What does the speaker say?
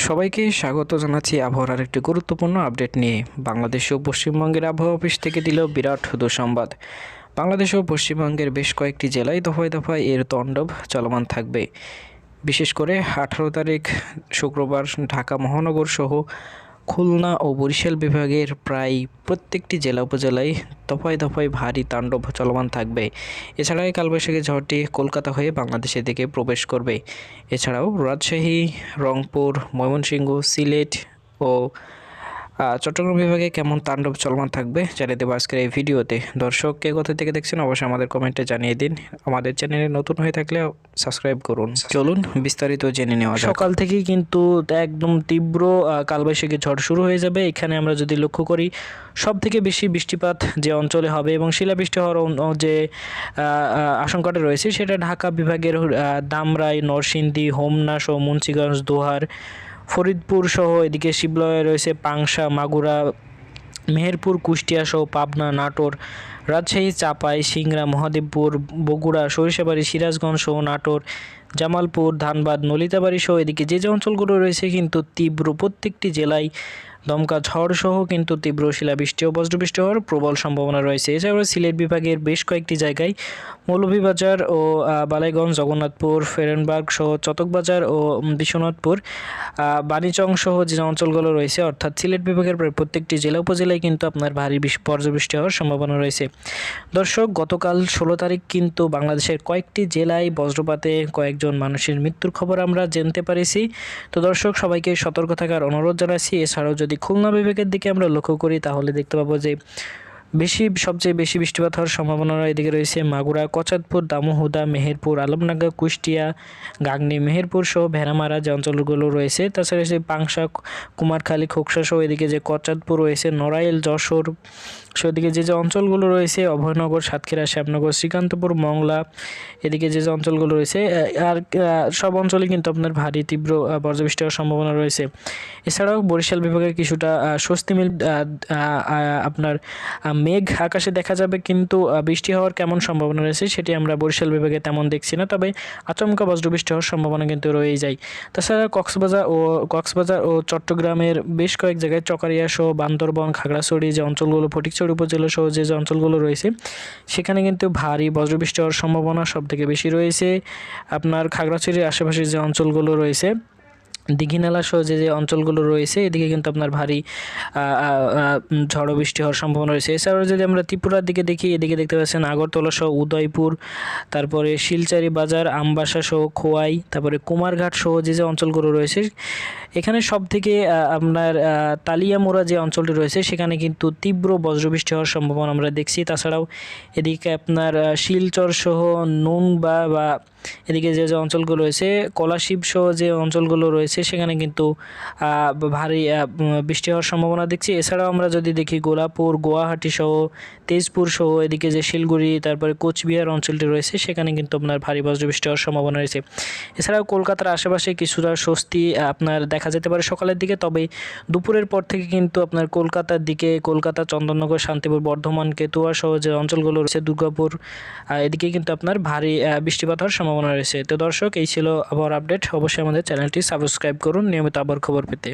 সবাইকে স্বাগত জানাচ্ছি আবহাওয়ার আরেকটি গুরুত্বপূর্ণ আপডেট নিয়ে। বাংলাদেশ ও পশ্চিমবঙ্গের আবহাওয়া অফিস থেকে দিল বিরাট দুঃসংবাদ। বাংলাদেশ ও পশ্চিমবঙ্গের বেশ কয়েকটি জেলায় দফায় দফায় এর তাণ্ডব চলমান থাকবে। বিশেষ করে 18 তারিখ শুক্রবার ঢাকা মহানগর সহ খুলনা ও বরিশাল বিভাগের প্রায় প্রত্যেকটি জেলা উপজেলায় দফায় দফায় ভারী তাণ্ডব চলমান থাকবে। এছাড়া এই কালবৈশাখী ঝড়টি কলকাতা হয়ে বাংলাদেশের দিকে প্রবেশ করবে। এছাড়াও রাজশাহী, রংপুর, ময়মনসিংহ, সিলেট ও চট্টগ্রাম বিভাগে কেমন তাণ্ডব চলমান থাকবে জানিয়ে দেবো আজকের এই ভিডিওতে। দর্শক কে কোথা থেকে দেখছেন অবশ্যই আমাদের কমেন্টে জানিয়ে দিন। আমাদের চ্যানেলে নতুন হয়ে থাকলে সাবস্ক্রাইব করুন। চলুন বিস্তারিত জেনে নেওয়া যাক। সকাল থেকেই কিন্তু একদম তীব্র কালবৈশাখী ঝড় শুরু হয়ে যাবে। এখানে আমরা যদি লক্ষ্য করি, সব থেকে বেশি বৃষ্টিপাত যে অঞ্চলে হবে এবং শিলাবৃষ্টি হওয়ার যে আশঙ্কাটা রয়েছে সেটা ঢাকা বিভাগের ধামরাই, নরসিংদী, হোমনা সহ মুন্সিগঞ্জ, দোহার, ফরিদপুর সহ এদিকে শিবলয়ে রয়েছে পাংশা, মাগুরা, মেহেরপুর, কুষ্টিয়া সহ পাবনা, নাটোর, রাজশাহী, চাপাই, সিংড়া, মহাদেবপুর, বগুড়া, সরিষাবাড়ি, সিরাজগঞ্জ সহ নাটোর, জামালপুর, ধানবাদ, নলিতাবাড়ি সহ এদিকে যে অঞ্চলগুলো রয়েছে কিন্তু তীব্র প্রত্যেকটি জেলায় দমকা ঝড় সহ কিন্তু তীব্র শিলাবৃষ্টি ও বজ্রবৃষ্টি হওয়ার প্রবল সম্ভাবনা রয়েছে। এছাড়াও সিলেট বিভাগের বেশ কয়েকটি জায়গায় মৌলভীবাজার ও বালাইগঞ্জ, জগন্নাথপুর, ফেরেনবার্গ সহ চতকবাজার ও বিশ্বনাথপুর, বাণীচং সহ যে অঞ্চলগুলো রয়েছে অর্থাৎ সিলেট বিভাগের প্রায় প্রত্যেকটি জেলা উপজেলায় কিন্তু আপনার ভারী বজ্রবৃষ্টি হওয়ার সম্ভাবনা রয়েছে। দর্শক, গতকাল 16 তারিখ কিন্তু বাংলাদেশের কয়েকটি জেলায় বজ্রপাতে কয়েকজন মানুষের মৃত্যুর খবর আমরা জানতে পেরেছি। তো দর্শক, সবাইকে সতর্ক থাকার অনুরোধ জানাচ্ছি। এছাড়াও যদি খুলনা বিভাগের দিকে আমরা লক্ষ্য করি তাহলে দেখতে পাবো যে সবচেয়ে বেশি বৃষ্টিপাত হওয়ার সম্ভাবনা এদিকে রয়েছে মাগুরা, কচাদপুর, দামোহদা, মেহেরপুর, আলমডাঙ্গা, কুষ্টিয়া, গাংনী, মেহেরপুর সহ ভেড়ামারা যে অঞ্চলগুলো রয়েছে। তাছাড়া সে পাংশা, কুমারখালী, খোকসা সহ এদিকে যে কচাদপুর রয়েছে, নড়াইল, যশোর সো এদিকে যে অঞ্চলগুলো রয়েছে, অভয়নগর, সাতক্ষীরা, শ্যামনগর, শ্রীকান্তপুর, মংলা এদিকে যে অঞ্চলগুলো রয়েছে আর সব অঞ্চলে কিন্তু আপনার ভারী তীব্র বজ্রবৃষ্টি হওয়ার সম্ভাবনা রয়েছে। এছাড়াও বরিশাল বিভাগের কিছুটা স্বস্তি আপনার মেঘ আকাশে দেখা যাবে, কিন্তু বৃষ্টি হওয়ার কেমন সম্ভাবনা রয়েছে সেটি আমরা বরিশাল বিভাগে তেমন দেখছি না, তবে আচমকা বজ্রবৃষ্টি হওয়ার সম্ভাবনা কিন্তু রয়েই যায়। তাছাড়া কক্সবাজার ও চট্টগ্রামের বেশ কয়েক জায়গায় চকারিয়া সহ বান্দরবন, খাগড়াছড়ি যে অঞ্চলগুলো, ফটিকছড়ি উপজেলা সহ যে অঞ্চলগুলো রয়েছে সেখানে কিন্তু ভারী বজ্রবৃষ্টি হওয়ার সম্ভাবনা সবথেকে বেশি রয়েছে। আপনার খাগড়াছড়ির আশেপাশে যে অঞ্চলগুলো রয়েছে, দীঘিনালা সহ যে অঞ্চলগুলো রয়েছে এদিকে কিন্তু আপনার ভারী ঝড় বৃষ্টি হওয়ার সম্ভাবনা রয়েছে। এছাড়াও যদি আমরা ত্রিপুরার দিকে দেখি, এদিকে দেখতে পাচ্ছেন আগরতলা সহ উদয়পুর, তারপরে শিলচারি বাজার, আমবাসা সহ খোয়াই, তারপরে কুমারঘাট সহ যে অঞ্চলগুলো রয়েছে এখানে সব থেকে আপনার তালিয়ামোড়া যে অঞ্চলটি রয়েছে সেখানে কিন্তু তীব্র বজ্রবৃষ্টি হওয়ার সম্ভাবনা আমরা দেখছি। তাছাড়াও এদিকে আপনার শিলচর সহ নুনবা বা এদিকে যে অঞ্চলগুলো রয়েছে, কলাশিব সহ যে অঞ্চলগুলো রয়েছে সেখানে কিন্তু ভারী বৃষ্টি হওয়ার সম্ভাবনা দেখছি। এছাড়াও আমরা যদি দেখি গোলাপুর, গুয়াহাটি সহ তেজপুর সহ এদিকে যে শিলগুড়ি, তারপরে কোচবিহার অঞ্চলটি রয়েছে সেখানে কিন্তু আপনার ভারী বজ্রবৃষ্টি হওয়ার সম্ভাবনা রয়েছে। এছাড়াও কলকাতার আশেপাশে কিছুটা স্বস্তি আপনার দেখা যেতে পারে সকালের দিকে, তবে দুপুরের পর থেকে কিন্তু আপনার কলকাতার দিকে, কলকাতা, চন্দননগর, শান্তিপুর, বর্ধমান, কেতুয়া সহ যে অঞ্চলগুলো রয়েছে, দুর্গাপুর এদিকে কিন্তু আপনার ভারী বৃষ্টিপাত হওয়ার সম্ভাবনা রয়েছে। তো দর্শক, এই ছিল আবহাওয়ার আপডেট। অবশ্যই আমাদের চ্যানেলটি সাবস্ক্রাইব করুন নিয়মিত আবহাওয়ার খবর পেতে।